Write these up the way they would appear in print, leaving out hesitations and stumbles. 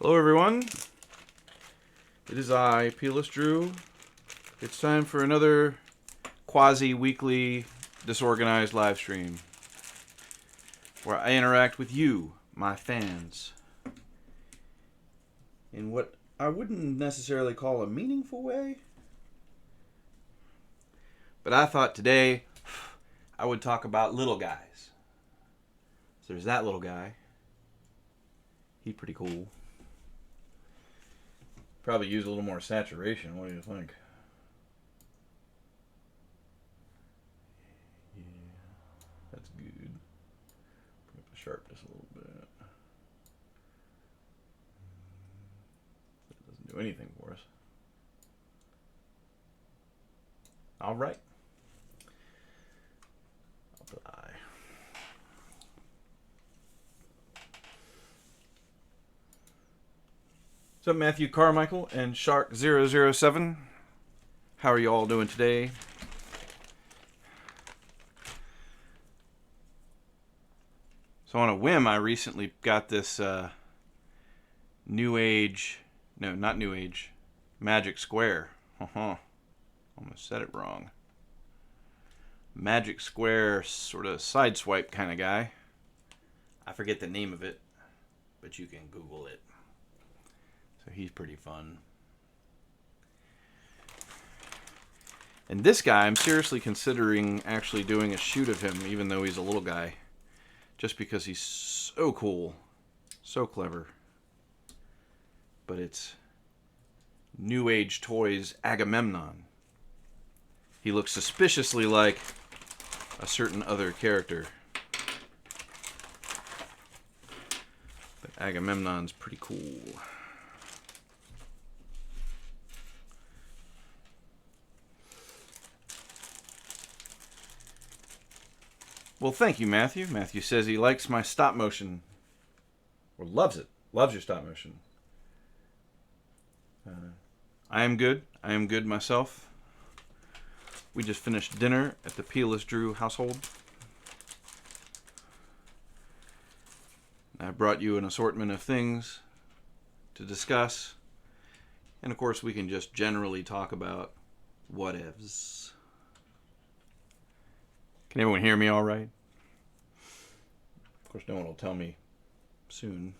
Hello everyone, it is I, Peerless Drew. It's time for another quasi-weekly disorganized live stream where I interact with you, my fans, in what I wouldn't necessarily call a meaningful way. But I thought today I would talk about little guys. So there's that little guy. He's pretty cool. Probably use a little more saturation. What do you think? Yeah, that's good. Bring up the sharpness a little bit. That doesn't do anything for us. All right. Apply. So Matthew Carmichael and Shark007, how are you all doing today? So on a whim, I recently got this New Age, no, not New Age, Magic Square. Almost said it wrong. Magic Square sort of sideswipe kind of guy. I forget the name of it, but you can Google it. So he's pretty fun. And this guy, I'm seriously considering actually doing a shoot of him, even though he's a little guy. Just because he's so cool. So clever. But it's New Age Toys Agamemnon. He looks suspiciously like a certain other character. But Agamemnon's pretty cool. Well, thank you, Matthew. Matthew says he likes my stop motion. Or loves it. Loves your stop motion. I am good. I am good myself. We just finished dinner at the Peerless Drew household. I brought you an assortment of things to discuss. And of course, we can just generally talk about whatevs. Can everyone hear me all right? Of course, no one will tell me soon.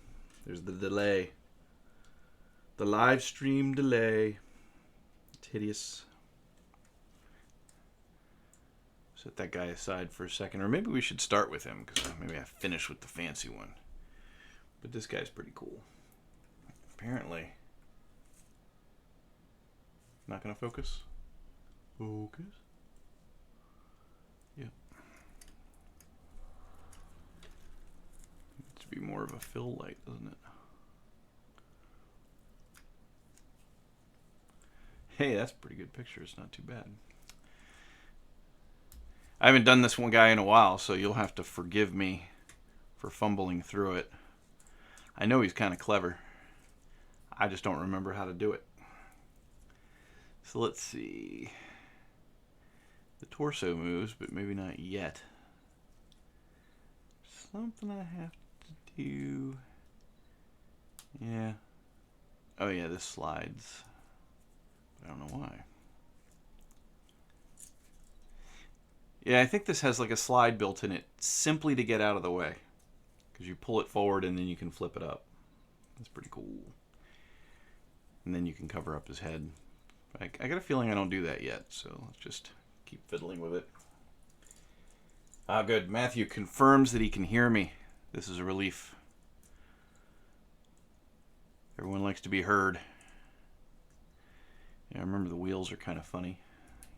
There's the delay. The live stream delay. It's hideous. Set that guy aside for a second. Or maybe we should start with him, because maybe I finished with the fancy one. But this guy's pretty cool. Apparently. Not going to focus? Focus. Yep. Needs to be more of a fill light, doesn't it? Hey, that's a pretty good picture. It's not too bad. I haven't done this one guy in a while, so you'll have to forgive me for fumbling through it. I know he's kind of clever. I just don't remember how to do it. So let's see. The torso moves, but maybe not yet. Something I have to do. Yeah. Oh yeah, this slides. I don't know why. Yeah, I think this has like a slide built in it simply to get out of the way. Because you pull it forward and then you can flip it up. That's pretty cool. And then you can cover up his head. I got a feeling I don't do that yet, so let's just keep fiddling with it. Ah, good. Matthew confirms that he can hear me. This is a relief. Everyone likes to be heard. Yeah, I remember the wheels are kind of funny.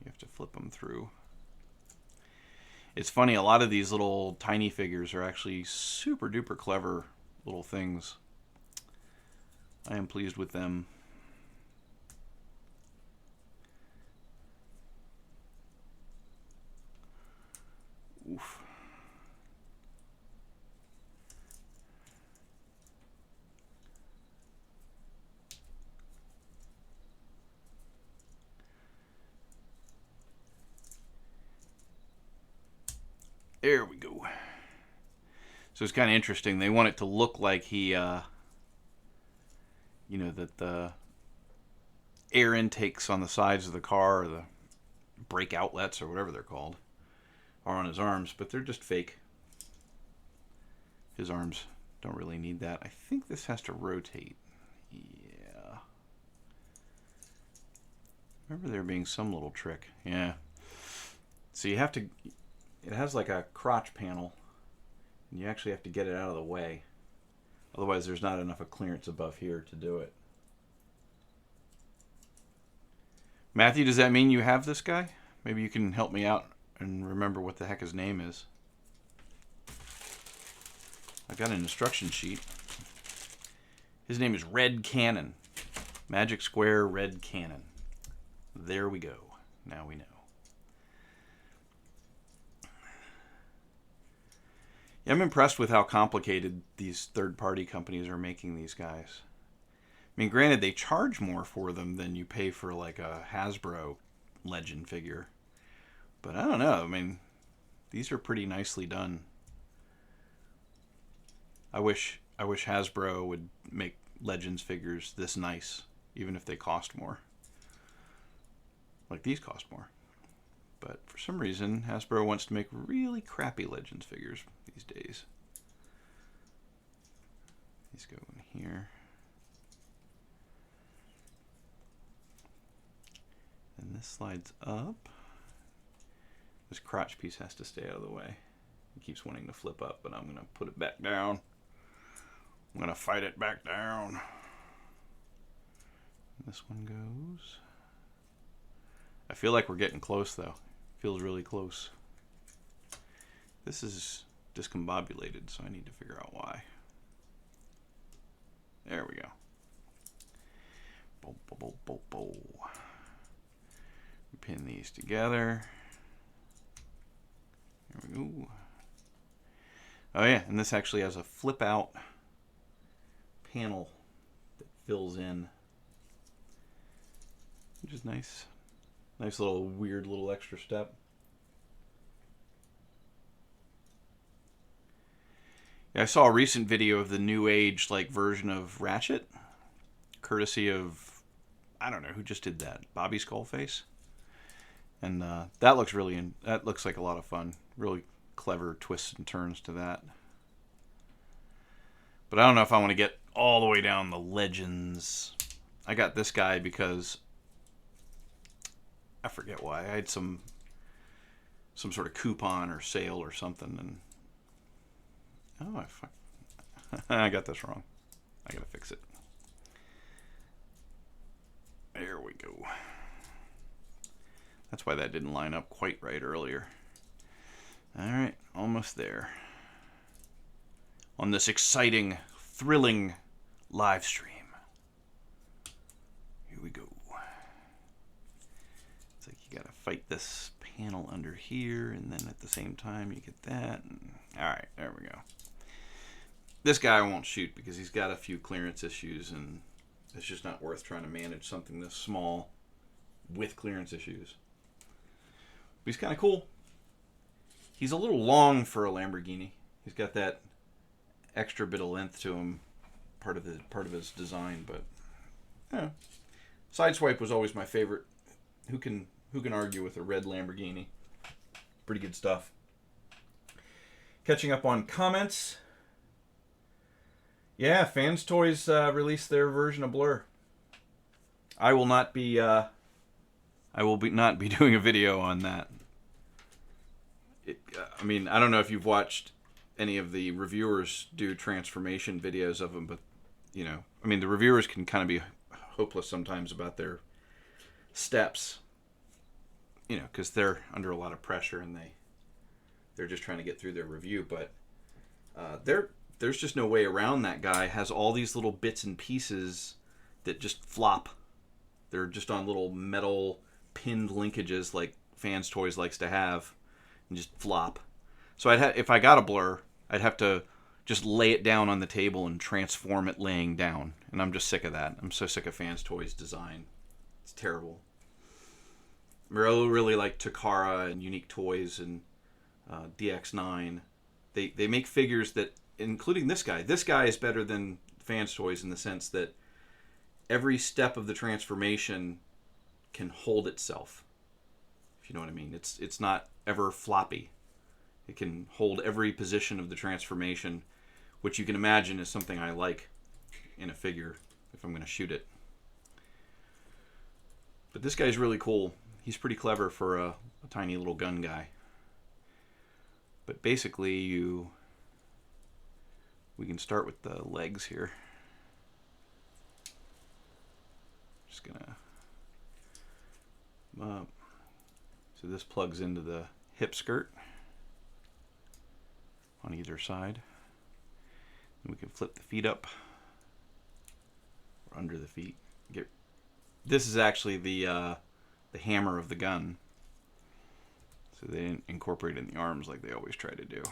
You have to flip them through. It's funny, a lot of these little tiny figures are actually super duper clever little things. I am pleased with them. Oof. There we go. So it's kind of interesting. They want it to look like he you know, that the air intakes on the sides of the car, or the brake outlets, or whatever they're called, are on his arms, but they're just fake. His arms don't really need that. I think this has to rotate. Yeah. Remember there being some little trick. Yeah. So you have to, it has like a crotch panel, and you actually have to get it out of the way. Otherwise there's not enough of clearance above here to do it. Matthew, does that mean you have this guy? Maybe you can help me out and remember what the heck his name is. I got an instruction sheet. His name is Red Cannon. Magic Square Red Cannon. There we go. Now we know. Yeah, I'm impressed with how complicated these third-party companies are making these guys. I mean, granted, they charge more for them than you pay for like a Hasbro Legend figure. But I don't know. I mean, these are pretty nicely done. I wish Hasbro would make Legends figures this nice, even if they cost more. Like these cost more. But for some reason, Hasbro wants to make really crappy Legends figures these days. These go in here. And this slides up. This crotch piece has to stay out of the way. It keeps wanting to flip up, but I'm going to put it back down. I'm going to fight it back down. And this one goes. I feel like we're getting close, though. Feels really close. This is discombobulated, so I need to figure out why. There we go. Bo, bo, bo, bo, bo. Pin these together. There we go. Oh yeah, and this actually has a flip out panel that fills in, which is nice. Nice little weird little extra step. Yeah, I saw a recent video of the New Age like version of Ratchet, courtesy of, I don't know who just did that, Bobby Skullface. And that looks that looks like a lot of fun. Really clever twists and turns to that. But I don't know if I want to get all the way down the Legends. I got this guy because I forget why. I had some sort of coupon or sale or something, and I got this wrong. I gotta fix it. There we go. That's why that didn't line up quite right earlier. Alright, almost there. On this exciting, thrilling live stream. Here we go. It's like you gotta fight this panel under here, and then at the same time you get that. Alright, there we go. This guy won't shoot because he's got a few clearance issues, and it's just not worth trying to manage something this small with clearance issues. But he's kind of cool. He's a little long for a Lamborghini. He's got that extra bit of length to him, part of his design. But yeah, Sideswipe was always my favorite. Who can argue with a red Lamborghini? Pretty good stuff. Catching up on comments. Yeah, Fans Toys released their version of Blur. I will not be doing a video on that. I mean, I don't know if you've watched any of the reviewers do transformation videos of them, but, you know, I mean, the reviewers can kind of be hopeless sometimes about their steps, you know, because they're under a lot of pressure and they're just trying to get through their review. But there's just no way around that guy. Has all these little bits and pieces that just flop. They're just on little metal pinned linkages like Fans Toys likes to have, and just flop. So if I got a Blur, I'd have to just lay it down on the table and transform it laying down. And I'm just sick of that. I'm so sick of Fans Toys design. It's terrible. I really like Takara and Unique Toys and DX9. They make figures that, including this guy. This guy is better than Fans Toys in the sense that every step of the transformation can hold itself. If you know what I mean. It's not ever floppy. It can hold every position of the transformation, which you can imagine is something I like in a figure if I'm going to shoot it. But this guy's really cool. He's pretty clever for a tiny little gun guy. But basically, we can start with the legs here. Just gonna so this plugs into the hip skirt on either side. And we can flip the feet up or under the feet. This is actually the hammer of the gun. So they didn't incorporate it in the arms like they always try to do.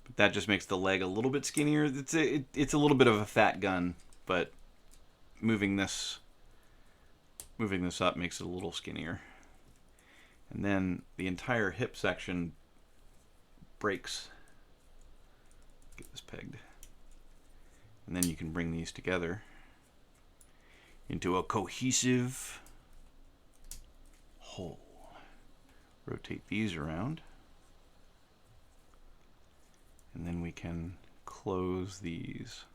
But that just makes the leg a little bit skinnier. It's a little bit of a fat gun, but moving this up makes it a little skinnier. And then the entire hip section breaks. Get this pegged. And then you can bring these together into a cohesive whole. Rotate these around. And then we can close these.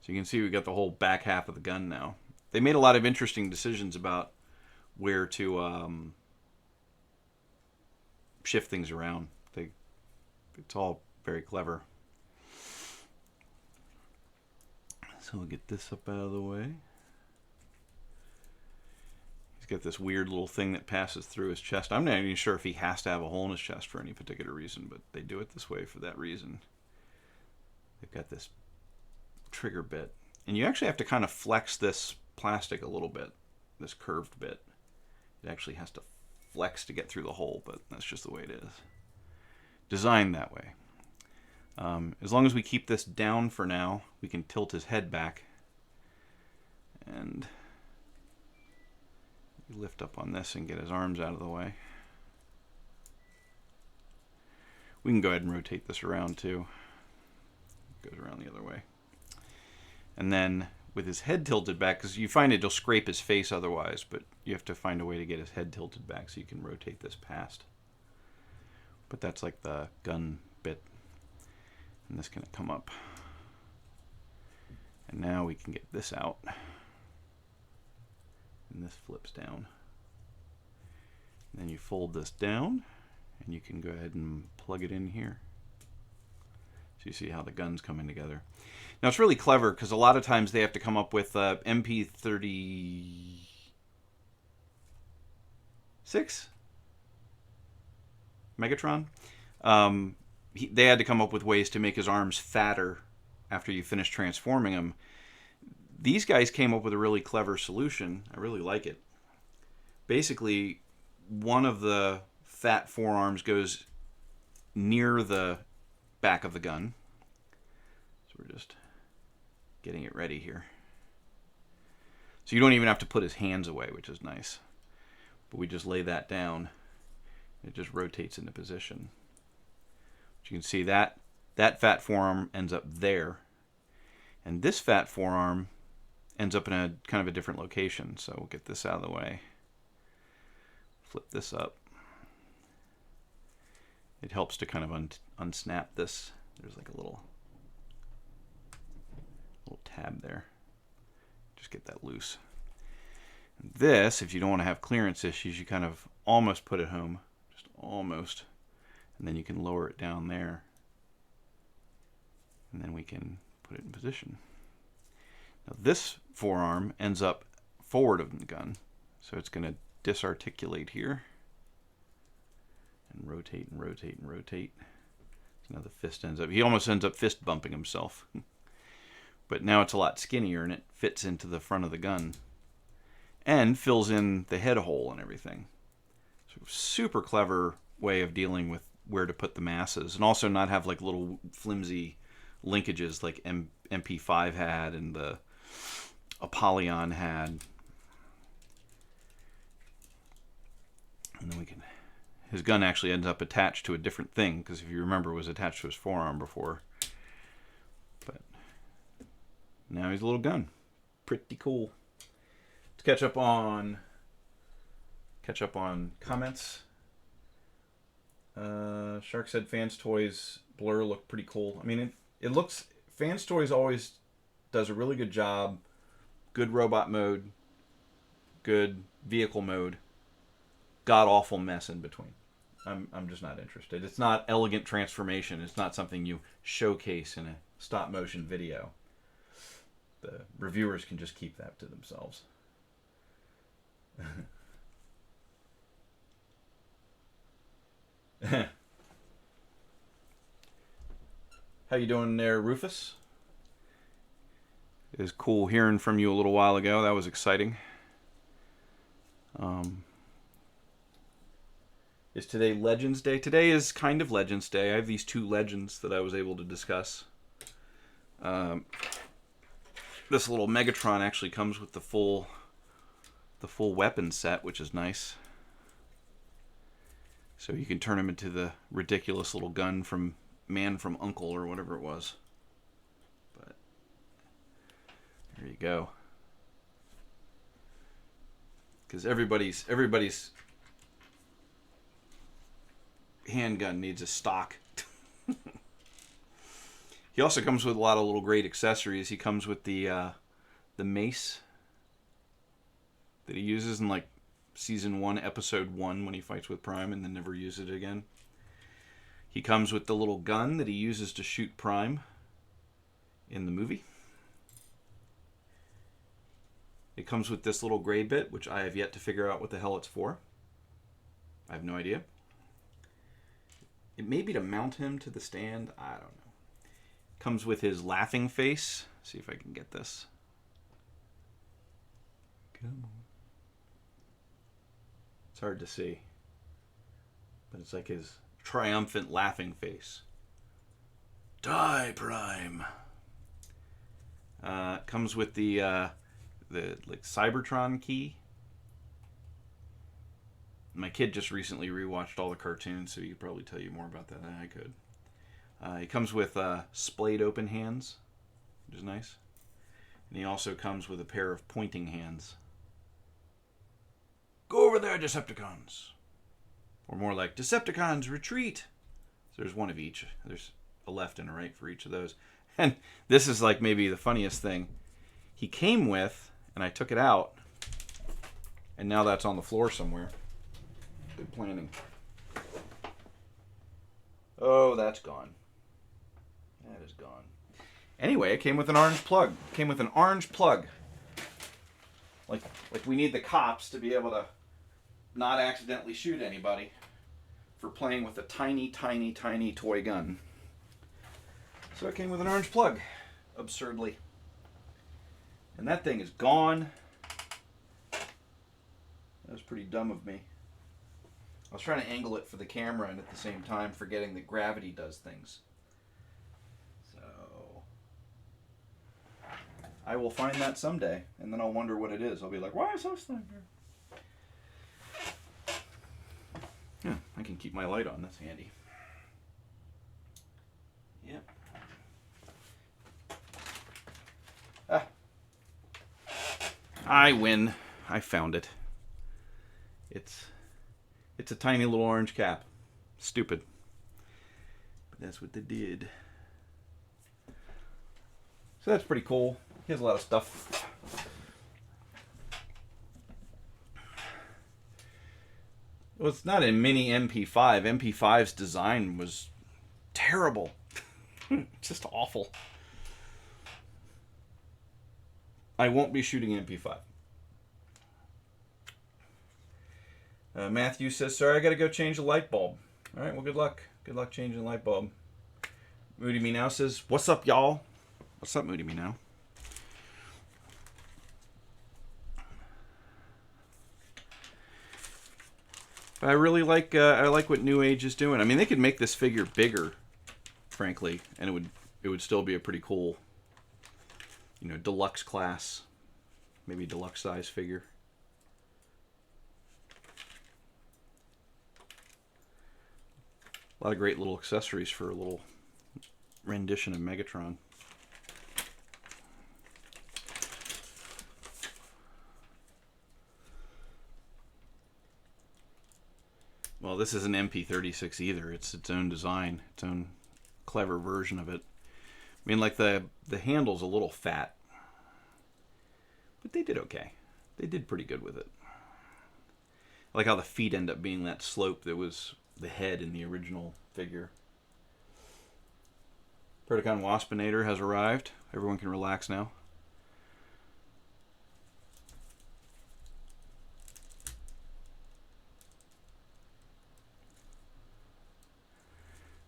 So you can see we got the whole back half of the gun now. They made a lot of interesting decisions about where to shift things around. It's all very clever. So we'll get this up out of the way. He's got this weird little thing that passes through his chest. I'm not even sure if he has to have a hole in his chest for any particular reason, but they do it this way for that reason. They've got this trigger bit. And you actually have to kind of flex this plastic a little bit, this curved bit. It actually has to flex to get through the hole, but that's just the way it is. Designed that way. As long as we keep this down for now, we can tilt his head back. And lift up on this and get his arms out of the way. We can go ahead and rotate this around too. It goes around the other way. And then with his head tilted back, because you find it'll scrape his face otherwise, but you have to find a way to get his head tilted back so you can rotate this past. But that's like the gun bit. And this can come up. And now we can get this out. And this flips down. And then you fold this down, and you can go ahead and plug it in here. So you see how the gun's coming together. Now it's really clever because a lot of times they have to come up with MP36. Megatron. They had to come up with ways to make his arms fatter after you finish transforming him. These guys came up with a really clever solution. I really like it. Basically, one of the fat forearms goes near the back of the gun. So we're just getting it ready here. So you don't even have to put his hands away, which is nice. But we just lay that down. It just rotates into position. But you can see that fat forearm ends up there. And this fat forearm ends up in a kind of a different location. So we'll get this out of the way. Flip this up. It helps to kind of unsnap this. There's like a little tab there. Just get that loose. And this, if you don't want to have clearance issues, you kind of almost put it home. Just almost. And then you can lower it down there. And then we can put it in position. Now this forearm ends up forward of the gun. So it's going to disarticulate here. And rotate and rotate and rotate. So now the fist ends up, he almost ends up fist bumping himself. But now it's a lot skinnier and it fits into the front of the gun. And fills in the head hole and everything. So super clever way of dealing with where to put the masses. And also not have like little flimsy linkages like MP5 had and the Apollyon had. And then we can, his gun actually ends up attached to a different thing, because if you remember, it was attached to his forearm before. But now he's a little gun. Pretty cool. Let's catch up on comments. Shark said Fans Toys Blur look pretty cool. I mean, it looks... Fans Toys always does a really good job. Good robot mode. Good vehicle mode. God-awful mess in between. I'm just not interested. It's not elegant transformation. It's not something you showcase in a stop-motion video. The reviewers can just keep that to themselves. How you doing there, Rufus? It was cool hearing from you a little while ago. That was exciting. Is today Legends Day? Today is kind of Legends Day. I have these 2 legends that I was able to discuss. This little Megatron actually comes with the full weapon set, which is nice. So you can turn him into the ridiculous little gun from Man from U.N.C.L.E. or whatever it was. But there you go. Because everybody's handgun needs a stock. He also comes with a lot of little great accessories. He comes with the mace that he uses in like Season 1, Episode 1 when he fights with Prime and then never uses it again. He comes with the little gun that he uses to shoot Prime in the movie. It comes with this little gray bit, which I have yet to figure out what the hell it's for. I have no idea. It may be to mount him to the stand. I don't know. Comes with his laughing face. See if I can get this. Come on. It's hard to see. But it's like his triumphant laughing face. Die, Prime. Comes with the like Cybertron key. My kid just recently rewatched all the cartoons, so he could probably tell you more about that than I could. He comes with splayed open hands, which is nice. And he also comes with a pair of pointing hands. Go over there, Decepticons. Or more like, Decepticons, retreat. So there's one of each. There's a left and a right for each of those. And this is like maybe the funniest thing. He came with, and I took it out, and now that's on the floor somewhere. Good planning. Oh, that's gone. That is gone. Anyway, it came with an orange plug. It came with an orange plug. Like we need the cops to be able to not accidentally shoot anybody for playing with a tiny, tiny, tiny toy gun. So it came with an orange plug, absurdly. And that thing is gone. That was pretty dumb of me. I was trying to angle it for the camera and at the same time forgetting that gravity does things. So I will find that someday, and then I'll wonder what it is. I'll be like, why is this thing here? Yeah, I can keep my light on. That's handy. Yep. Ah. I win. I found it. It's a tiny little orange cap. Stupid. But that's what they did. So that's pretty cool. He has a lot of stuff. Well, it's not a mini MP5. MP5's design was terrible. Just awful. I won't be shooting MP5. Matthew says, sorry, I got to go change the light bulb. All right, well, good luck. Good luck changing the light bulb. Moody Me Now says, what's up, y'all? What's up, Moody Me Now? But I really like I like what New Age is doing. I mean, they could make this figure bigger, frankly, and it would still be a pretty cool, you know, deluxe class, maybe deluxe size figure. A lot of great little accessories for a little rendition of Megatron. Well, this isn't MP36 either. It's its own design, its own clever version of it. I mean, like the handle's a little fat, but they did okay. They did pretty good with it. I like how the feet end up being that slope that was the head in the original figure. Predacon Waspinator has arrived. Everyone can relax now.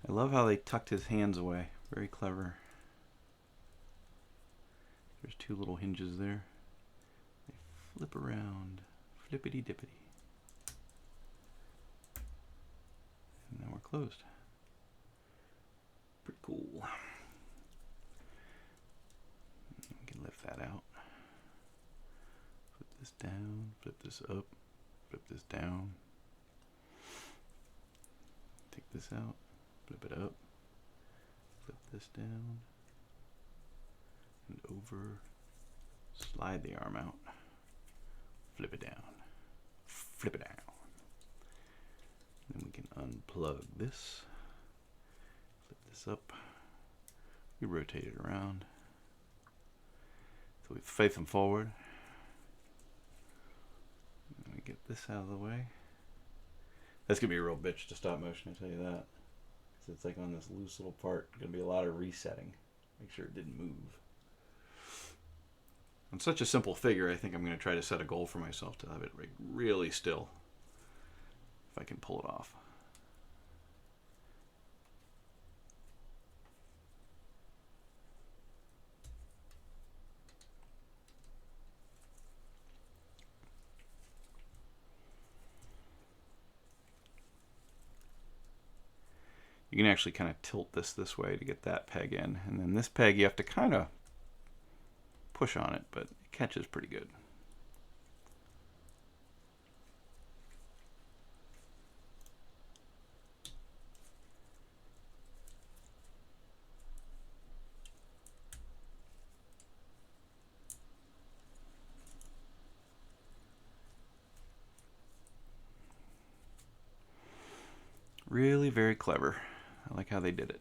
I love how they tucked his hands away. Very clever. There's two little hinges there. They flip around. Flippity dippity. And now we're closed. Pretty cool. We can lift that out. Flip this down. Flip this up. Flip this down. Take this out. Flip it up. Flip this down. And over. Slide the arm out. Flip it down. Flip it down. Then we can unplug this. Flip this up. We rotate it around. So we face them forward. And we get this out of the way. That's going to be a real bitch to stop motion, I tell you that. Because it's like on this loose little part. Going to be a lot of resetting. Make sure it didn't move. On such a simple figure, I think I'm going to try to set a goal for myself to have it really still. If I can pull it off. You can actually kind of tilt this way to get that peg in. And then this peg, you have to kind of push on it, but it catches pretty good. Really very clever. I like how they did it.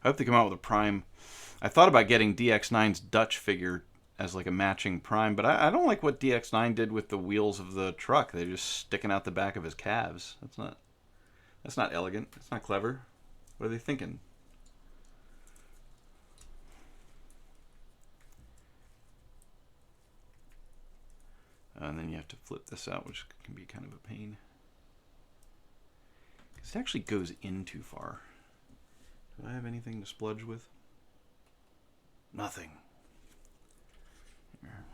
I hope they come out with a Prime. I thought about getting DX9's Dutch figure as like a matching Prime, but I don't like what DX9 did with the wheels of the truck. They're just sticking out the back of his calves. That's not elegant. That's not clever. What are they thinking? And then you have to flip this out, which can be kind of a pain. Because it actually goes in too far. Do I have anything to spludge with? Nothing. Here.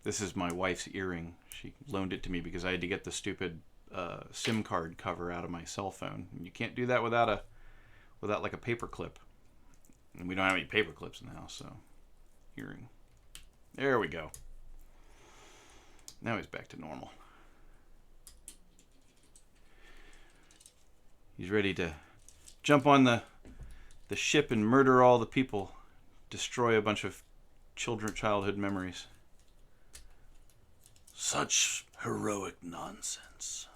This is my wife's earring. She loaned it to me because I had to get the stupid SIM card cover out of my cell phone. And you can't do that without like a paper clip. And we don't have any paper clips in the house, so earring. There we go. Now he's back to normal. He's ready to jump on the ship and murder all the people. Destroy a bunch of childhood memories. Such heroic nonsense.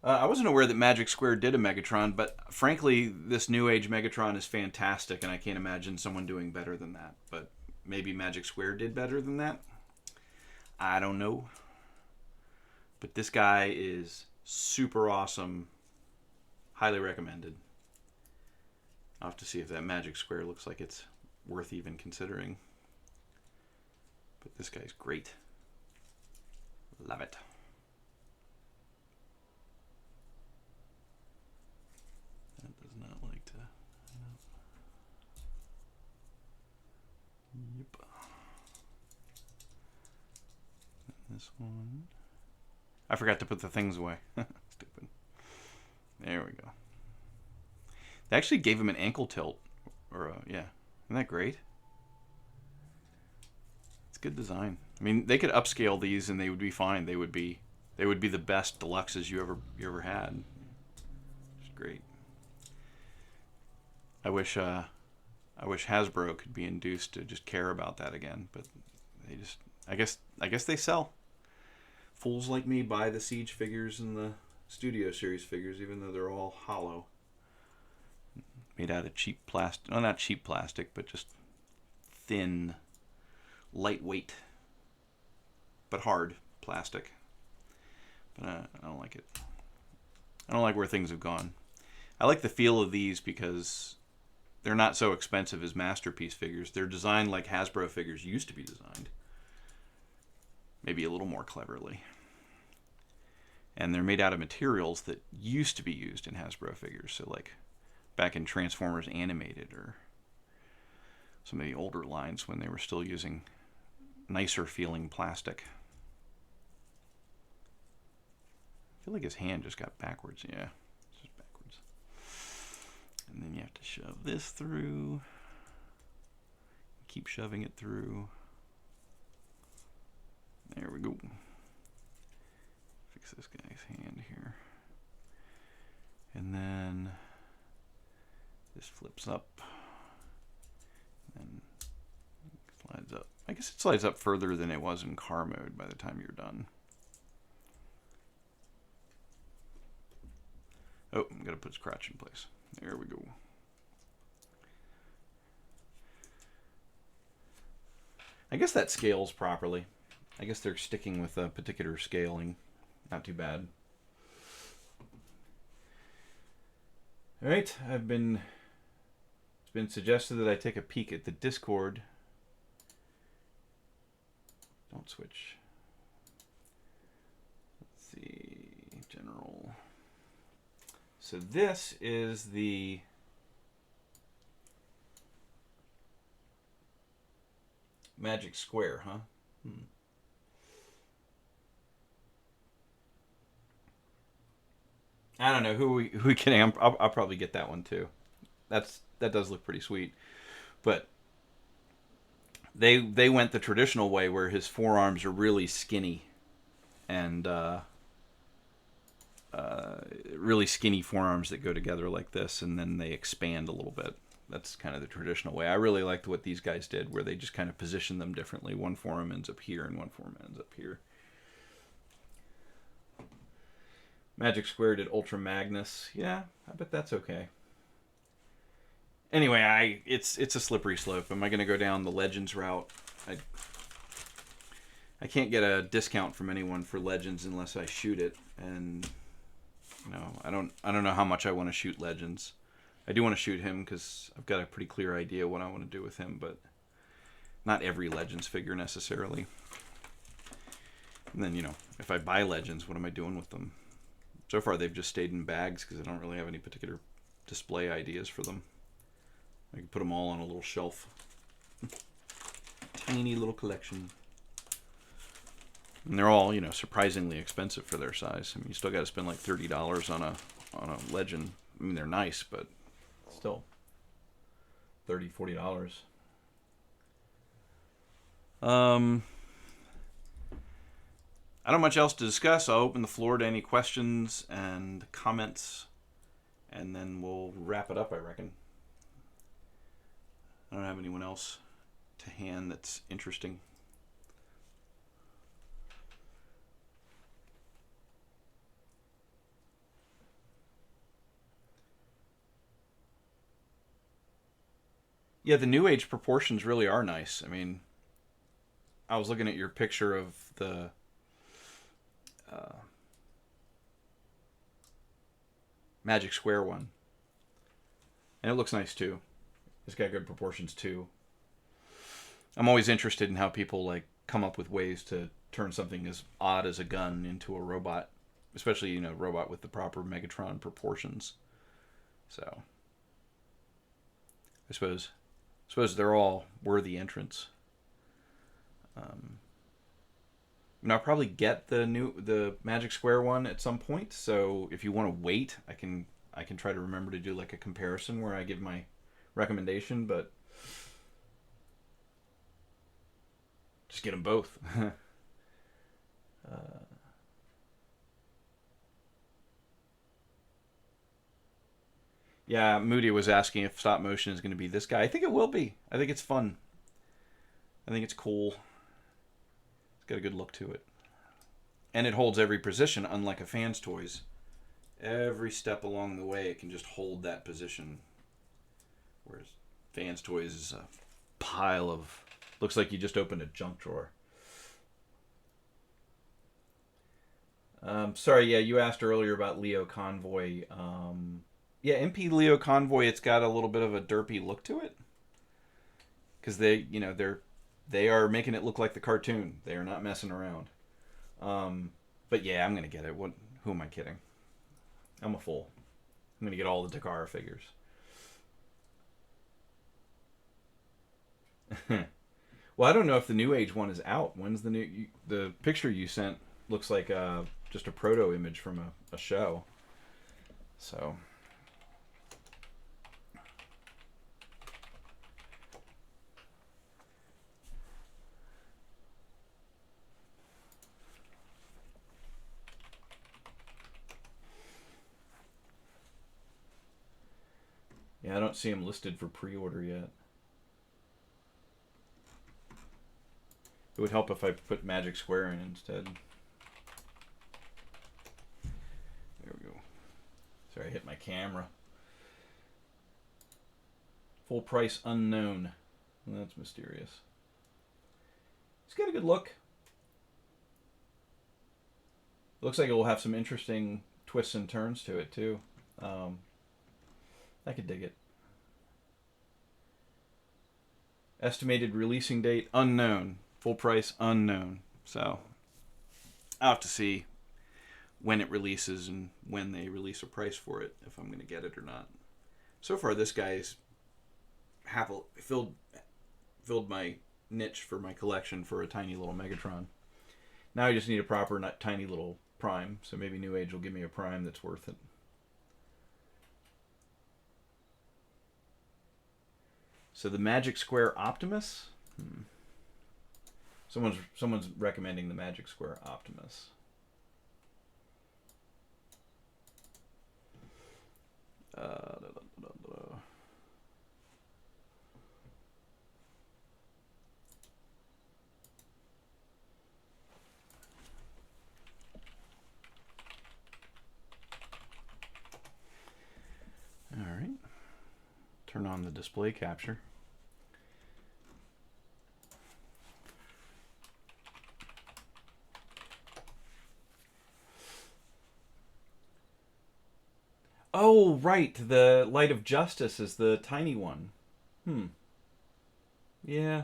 I wasn't aware that Magic Square did a Megatron, but frankly, this New Age Megatron is fantastic, and I can't imagine someone doing better than that. But maybe Magic Square did better than that? I don't know. But this guy is super awesome. Highly recommended. I'll have to see if that Magic Square looks like it's worth even considering. But this guy's great. Love it. That does not like to... Yep. And this one... I forgot to put the things away. Stupid. There we go. They actually gave him an ankle tilt, or yeah, isn't that great? It's good design. I mean, they could upscale these and they would be fine. They would be the best deluxes you ever had. It's great. I wish Hasbro could be induced to just care about that again, but they just I guess they sell. Fools like me buy the Siege figures and the Studio Series figures, even though they're all hollow, made out of cheap plastic. Well, not cheap plastic, but just thin, lightweight, but hard plastic. But I don't like it. I don't like where things have gone. I like the feel of these because they're not so expensive as Masterpiece figures. They're designed like Hasbro figures used to be designed. Maybe a little more cleverly. And they're made out of materials that used to be used in Hasbro figures. So like back in Transformers Animated or some of the older lines when they were still using nicer feeling plastic. I feel like his hand just got backwards. Yeah, it's just backwards. And then you have to shove this through. Keep shoving it through. There we go. Fix this guy's hand here. And then this flips up. And slides up. I guess it slides up further than it was in car mode by the time you're done. Oh, I'm going to put his crotch in place. There we go. I guess that scales properly. I guess they're sticking with a particular scaling. Not too bad. All right, it's been suggested that I take a peek at the Discord. Don't switch. Let's see, general. So this is the Magic Square, huh? I don't know who we can. I'll probably get that one too. That does look pretty sweet, but they went the traditional way where his forearms are really skinny, and really skinny forearms that go together like this, and then they expand a little bit. That's kind of the traditional way. I really liked what these guys did, where they just kind of position them differently. One forearm ends up here, and one forearm ends up here. Magic Square did Ultra Magnus. Yeah, I bet that's okay. Anyway, it's a slippery slope. Am I going to go down the Legends route? I can't get a discount from anyone for Legends unless I shoot it, and I don't know how much I want to shoot Legends. I do want to shoot him because I've got a pretty clear idea what I want to do with him, but not every Legends figure necessarily. And then, if I buy Legends, what am I doing with them? So far, they've just stayed in bags because I don't really have any particular display ideas for them. I can put them all on a little shelf. Tiny little collection. And they're all, surprisingly expensive for their size. I mean, you still got to spend like $30 on a Legend. I mean, they're nice, but still $30, $40. I don't have much else to discuss. I'll open the floor to any questions and comments, and then we'll wrap it up, I reckon. I don't have anyone else to hand that's interesting. Yeah, the New Age proportions really are nice. I mean, I was looking at your picture of the Magic Square one, and it looks nice too. It's got good proportions too. I'm always interested in how people come up with ways to turn something as odd as a gun into a robot, especially robot with the proper Megatron proportions. So I suppose they're all worthy entrants. I'll probably get the Magic Square one at some point. So if you want to wait, I can I can try to remember to do like a comparison where I give my recommendation, but just get them both. Yeah, Moody was asking if stop motion is going to be this guy. I think it will be. I think it's fun. I think it's cool. It's got a good look to it. And it holds every position, unlike a Fans Toys. Every step along the way, it can just hold that position. Whereas Fans Toys is a pile of... Looks like you just opened a junk drawer. Sorry, yeah, you asked earlier about Leo Convoy. Yeah, MP Leo Convoy, it's got a little bit of a derpy look to it. Because they are making it look like the cartoon. They are not messing around. But yeah, I'm going to get it. Who am I kidding? I'm a fool. I'm going to get all the Takara figures. Well, I don't know if the New Age one is out. When's the picture you sent looks like just a proto image from a show. So... Yeah, I don't see them listed for pre-order yet. It would help if I put Magic Square in instead. There we go. Sorry, I hit my camera. Full price unknown. Well, that's mysterious. It's got a good look. Looks like it will have some interesting twists and turns to it, too. I could dig it. Estimated releasing date unknown. Full price unknown. So I'll have to see when it releases and when they release a price for it, if I'm going to get it or not. So far, this guy's filled my niche for my collection for a tiny little Megatron. Now I just need a proper, not tiny little Prime. So maybe New Age will give me a Prime that's worth it. So the Magic Square Optimus. Someone's recommending the Magic Square Optimus. All right. Turn on the display capture. Oh, right. The Light of Justice is the tiny one. Yeah.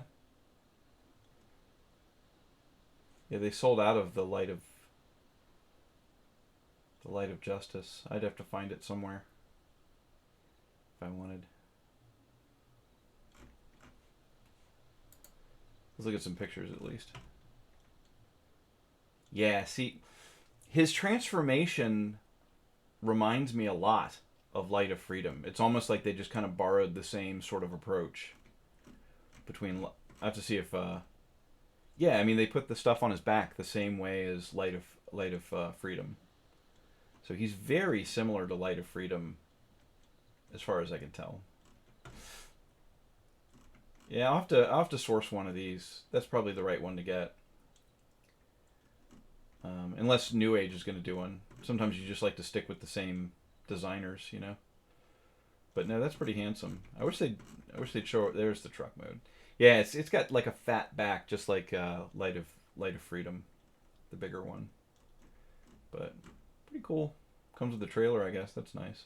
Yeah, they sold out of the Light of Justice. I'd have to find it somewhere if I wanted. Let's look at some pictures at least. Yeah, see, his transformation reminds me a lot of Light of Freedom. It's almost like they just kind of borrowed the same sort of approach between... I have to see if... yeah, I mean, they put the stuff on his back the same way as Light of Freedom. So he's very similar to Light of Freedom, as far as I can tell. Yeah, I'll have to source one of these. That's probably the right one to get. Unless New Age is going to do one. Sometimes you just like to stick with the same designers, you know. But no, that's pretty handsome. I wish they'd show. There's the truck mode. Yeah, it's got like a fat back, just like Light of Freedom, the bigger one. But pretty cool. Comes with the trailer, I guess. That's nice.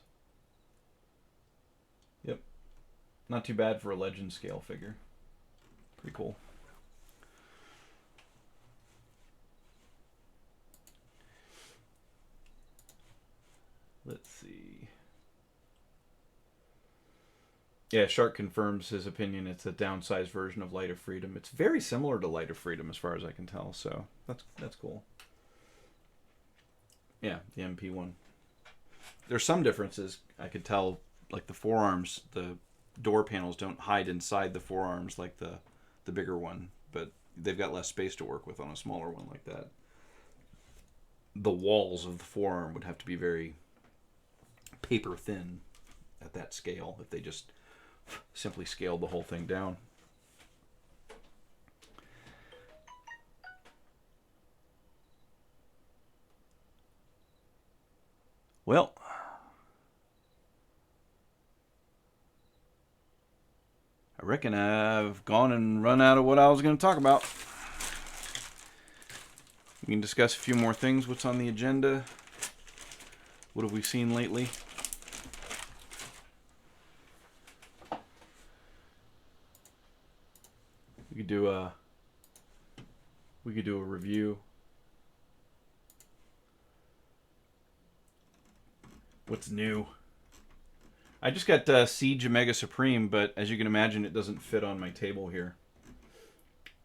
Yep. Not too bad for a Legend scale figure. Pretty cool. Let's see. Yeah, Shark confirms his opinion. It's a downsized version of Light of Freedom. It's very similar to Light of Freedom as far as I can tell, so that's cool. Yeah, the MP one. there's some differences. I could tell, like the forearms, the door panels don't hide inside the forearms like the bigger one, but they've got less space to work with on a smaller one like that. The walls of the forearm would have to be very paper thin at that scale if they just simply scaled the whole thing down. Well, I reckon I've gone and run out of what I was going to talk about. We can discuss a few more things. What's on the agenda? What have we seen lately? We could do a review. What's new? I just got Siege Omega Supreme, but as you can imagine, it doesn't fit on my table here.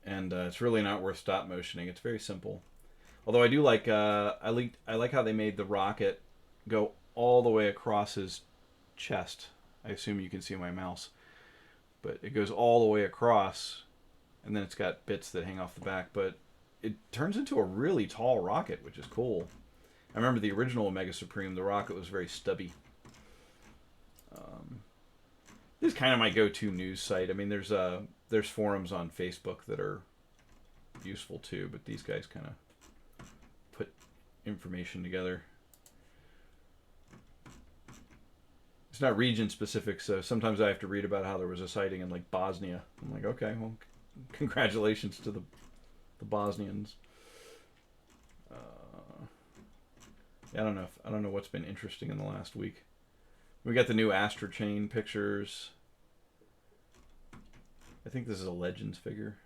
And it's really not worth stop motioning. It's very simple. Although I do like, I like how they made the rocket go all the way across his chest. I assume you can see my mouse. But it goes all the way across, and then it's got bits that hang off the back. But it turns into a really tall rocket, which is cool. I remember the original Omega Supreme, the rocket was very stubby. This is kind of my go-to news site. I mean, there's forums on Facebook that are useful too, but these guys kind of put information together. It's not region specific, so sometimes I have to read about how there was a sighting in like Bosnia. I'm like, okay, well, congratulations to the Bosnians. I don't know what's been interesting in the last week. We got the new Astra Chain pictures. I think this is a Legends figure.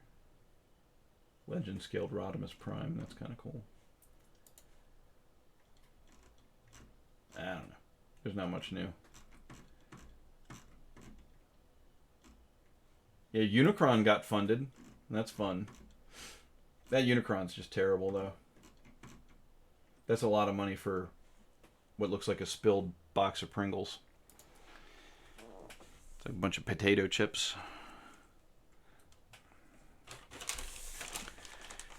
Legend scaled Optimus Prime. That's kind of cool. I don't know. There's not much new. Yeah, Unicron got funded. That's fun. That Unicron's just terrible, though. That's a lot of money for what looks like a spilled box of Pringles. It's like a bunch of potato chips.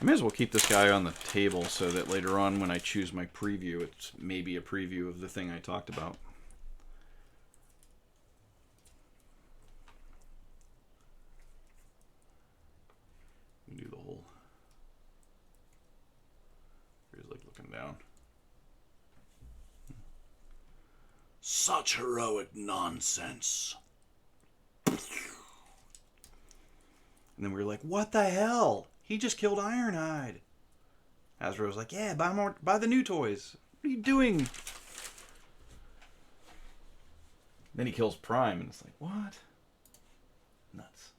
I may as well keep this guy on the table so that later on when I choose my preview, it's maybe a preview of the thing I talked about. We do the whole... Here's like looking down. Such heroic nonsense. And then we were like, what the hell? He just killed Ironhide. Hasbro was like, yeah, buy the new toys. What are you doing? Then he kills Prime, and it's like, what? Nuts.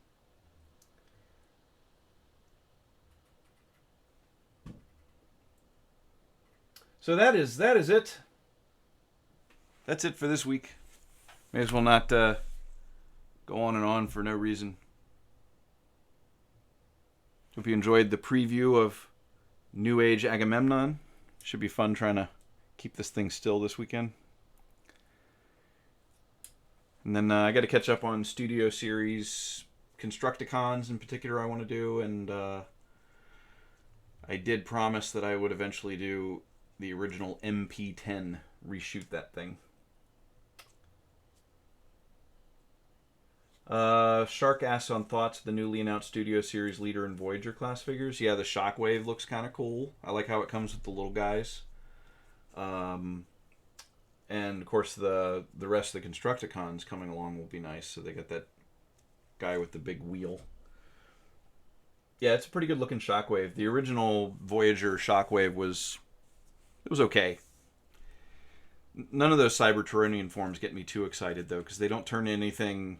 So that is it. That's it for this week. May as well not go on and on for no reason. Hope you enjoyed the preview of New Age Agamemnon. Should be fun trying to keep this thing still this weekend. And then I got to catch up on Studio Series Constructicons in particular I want to do. And I did promise that I would eventually do the original MP10, reshoot that thing. Shark asks on thoughts of the newly announced Studio Series Leader and Voyager class figures. Yeah, the Shockwave looks kind of cool. I like how it comes with the little guys. And of course the rest of the Constructicons coming along will be nice. So they got that guy with the big wheel. Yeah, it's a pretty good looking Shockwave. The original Voyager Shockwave was okay. None of those Cybertronian forms get me too excited though, because they don't turn anything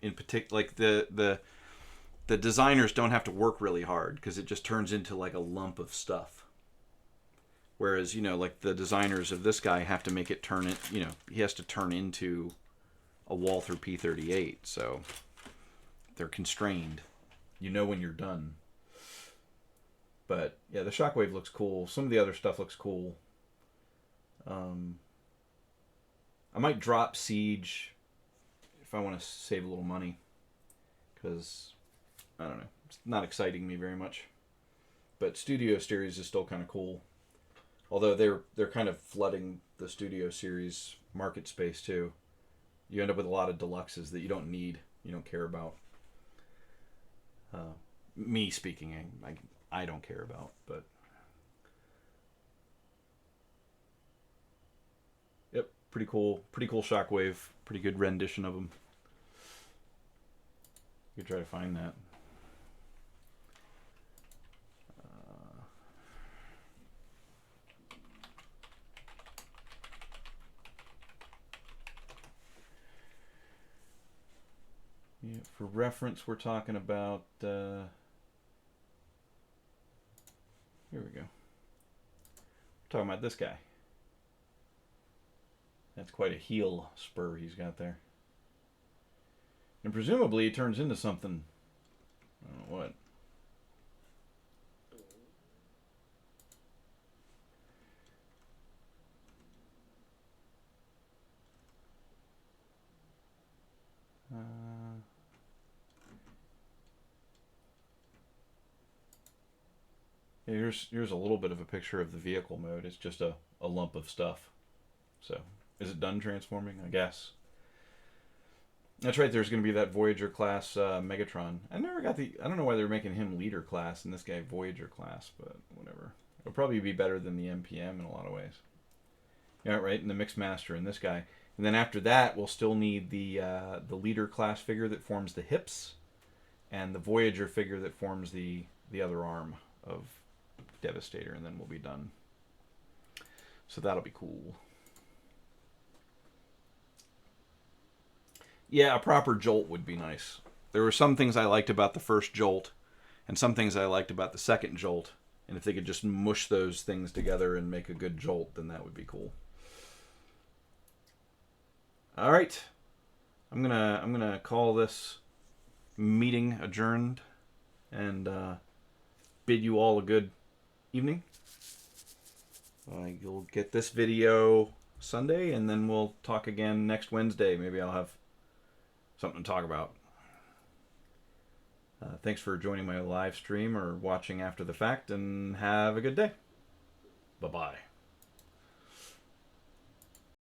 in particular. Like the designers don't have to work really hard because it just turns into like a lump of stuff. Whereas, like the designers of this guy have to make it turn it, he has to turn into a Walther P-38. So they're constrained. When you're done. But yeah, the Shockwave looks cool. Some of the other stuff looks cool. I might drop Siege if I want to save a little money, because I don't know, it's not exciting me very much. But Studio Series is still kind of cool, although they're kind of flooding the Studio Series market space too. You end up with a lot of deluxes that you don't need, you don't care about. Me speaking, I don't care about, but yep, pretty cool Shockwave, pretty good rendition of them. You could try to find that. Yeah, for reference, we're talking about. Here we go. We're talking about this guy. That's quite a heel spur he's got there. And presumably it turns into something. I don't know what. Here's a little bit of a picture of the vehicle mode. It's just a lump of stuff. So, is it done transforming? I guess. That's right, there's going to be that Voyager class Megatron. I never got the... I don't know why they're making him leader class and this guy Voyager class, but whatever. It'll probably be better than the MPM in a lot of ways. Yeah, right, and the Mixed Master and this guy. And then after that, we'll still need the leader class figure that forms the hips, and the Voyager figure that forms the other arm of Devastator, and then we'll be done. So that'll be cool. Yeah, a proper Jolt would be nice. There were some things I liked about the first Jolt, and some things I liked about the second Jolt, and if they could just mush those things together and make a good Jolt, then that would be cool. All right, I'm gonna call this meeting adjourned, and bid you all a good evening. You'll get this video Sunday, and then we'll talk again next Wednesday. Maybe I'll have something to talk about. Thanks for joining my live stream or watching after the fact, and have a good day. Bye-bye.